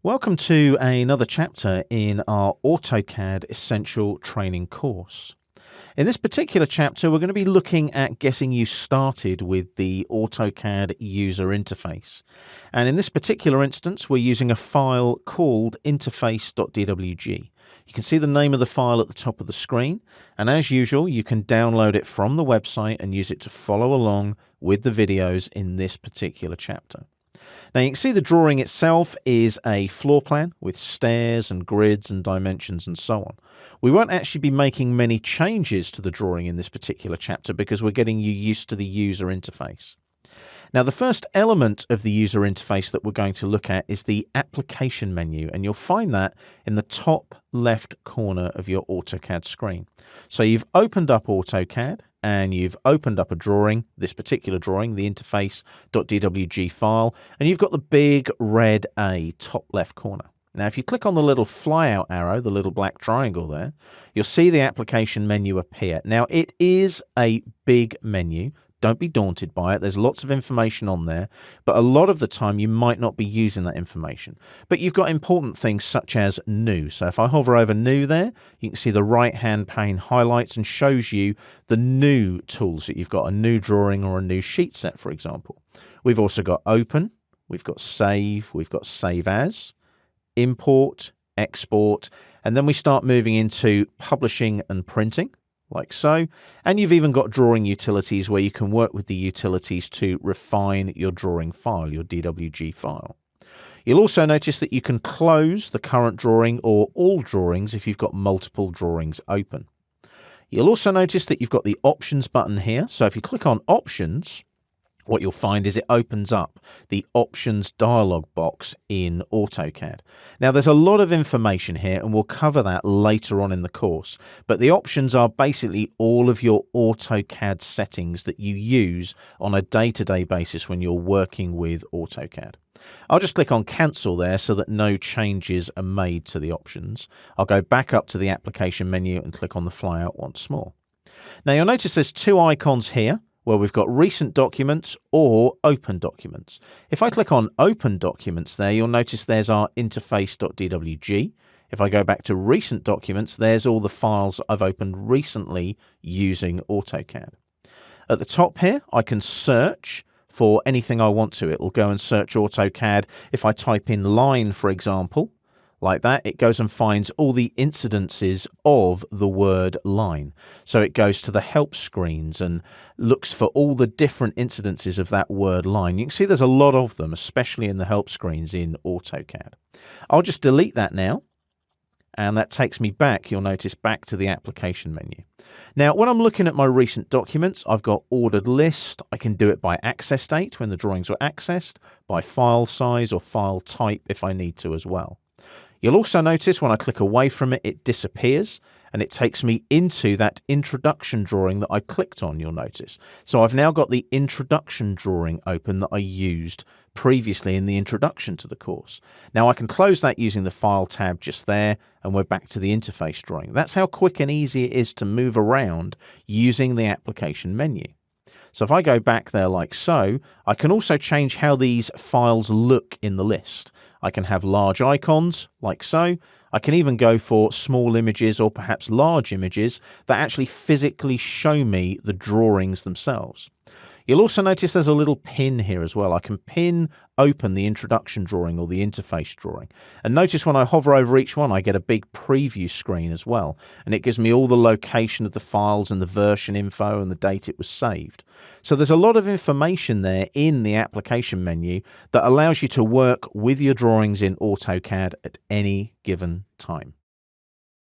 Welcome to another chapter in our AutoCAD Essential Training course. In this particular chapter, we're going to be looking at getting you started with the AutoCAD user interface. And in this particular instance, we're using a file called interface.dwg. You can see the name of the file at the top of the screen, and as usual, you can download it from the website and use it to follow along with the videos in this particular chapter. Now you can see the drawing itself is a floor plan with stairs and grids and dimensions and so on. We won't actually be making many changes to the drawing in this particular chapter because we're getting you used to the user interface. Now the first element of the user interface that we're going to look at is the application menu, and you'll find that in the top left corner of your AutoCAD screen. So you've opened up AutoCAD and you've opened up a drawing, this particular drawing, the interface.dwg file, and you've got the big red A top left corner. Now if you click on the little flyout arrow, the little black triangle there, you'll see the application menu appear. Now it is a big menu. Don't be daunted by it. There's lots of information on there, but a lot of the time you might not be using that information. But you've got important things such as new. So if I hover over new there, you can see the right-hand pane highlights and shows you the new tools that you've got, a new drawing or a new sheet set, for example. We've also got open, we've got save as, import, export, and then we start moving into publishing and printing, like so, and you've even got drawing utilities where you can work with the utilities to refine your drawing file, your DWG file. You'll also notice that you can close the current drawing or all drawings if you've got multiple drawings open. You'll also notice that you've got the options button here, so if you click on options, what you'll find is it opens up the options dialog box in AutoCAD. Now there's a lot of information here and we'll cover that later on in the course, but the options are basically all of your AutoCAD settings that you use on a day-to-day basis when you're working with AutoCAD. I'll just click on cancel there so that no changes are made to the options. I'll go back up to the application menu and click on the flyout once more. Now you'll notice there's two icons here where we've got recent documents or open documents. If I click on open documents there, you'll notice there's our interface.dwg. If I go back to recent documents, there's all the files I've opened recently using AutoCAD. At the top here, I can search for anything I want to. It'll go and search AutoCAD. If I type in line, for example, like that, it goes and finds all the incidences of the word line. So it goes to the help screens and looks for all the different incidences of that word line. You can see there's a lot of them, especially in the help screens in AutoCAD. I'll just delete that now. And that takes me back, you'll notice, back to the application menu. Now, when I'm looking at my recent documents, I've got ordered list. I can do it by access date when the drawings were accessed, by file size or file type if I need to as well. You'll also notice when I click away from it, it disappears and it takes me into that introduction drawing that I clicked on, you'll notice. So I've now got the introduction drawing open that I used previously in the introduction to the course. Now I can close that using the File tab just there, and we're back to the interface drawing. That's how quick and easy it is to move around using the application menu. So if I go back there like so, I can also change how these files look in the list. I can have large icons like so. I can even go for small images or perhaps large images that actually physically show me the drawings themselves. You'll also notice there's a little pin here as well. I can pin open the introduction drawing or the interface drawing. And notice when I hover over each one, I get a big preview screen as well. And it gives me all the location of the files and the version info and the date it was saved. So there's a lot of information there in the application menu that allows you to work with your drawings in AutoCAD at any given time.